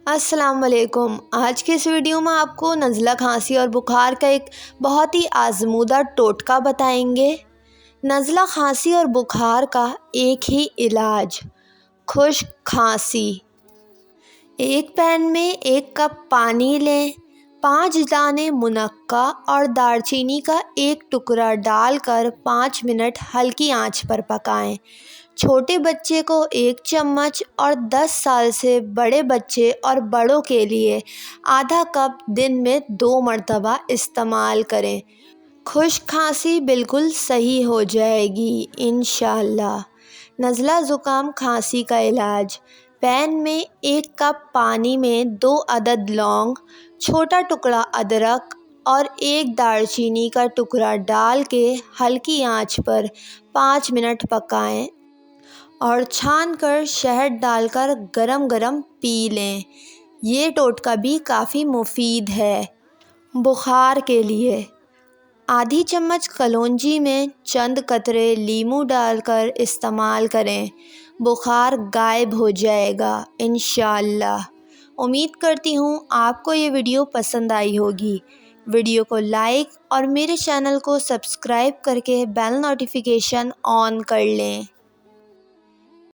السلام علیکم۔ آج کے اس ویڈیو میں آپ کو نزلہ کھانسی اور بخار کا ایک بہت ہی آزمودہ ٹوٹکا بتائیں گے۔ نزلہ کھانسی اور بخار کا ایک ہی علاج، خشک کھانسی۔ ایک پین میں 1 کپ پانی لیں، 5 دانے منقہ اور دار چینی کا 1 ٹکڑا ڈال کر 5 منٹ ہلکی آنچ پر پکائیں۔ چھوٹے بچے کو 1 چمچ اور 10 سال سے بڑے بچے اور بڑوں کے لیے آدھا کپ دن میں 2 مرتبہ استعمال کریں۔ خشک کھانسی بالکل صحیح ہو جائے گی انشاءاللہ۔ نزلہ زکام کھانسی کا علاج، پین میں 1 کپ پانی میں 2 عدد لونگ، چھوٹا ٹکڑا ادرک اور 1 دار چینی کا ٹکڑا ڈال کے ہلکی آنچ پر 5 منٹ پکائیں اور چھان کر شہد ڈال کر گرم گرم پی لیں۔ یہ ٹوٹکا بھی کافی مفید ہے۔ بخار کے لیے آدھی چمچ کلونجی میں چند قطرے لیمو ڈال کر استعمال کریں، بخار غائب ہو جائے گا انشاءاللہ۔ امید کرتی ہوں آپ کو یہ ویڈیو پسند آئی ہوگی۔ ویڈیو کو لائک اور میرے چینل کو سبسکرائب کر کے بیل نوٹیفیکیشن آن کر لیں۔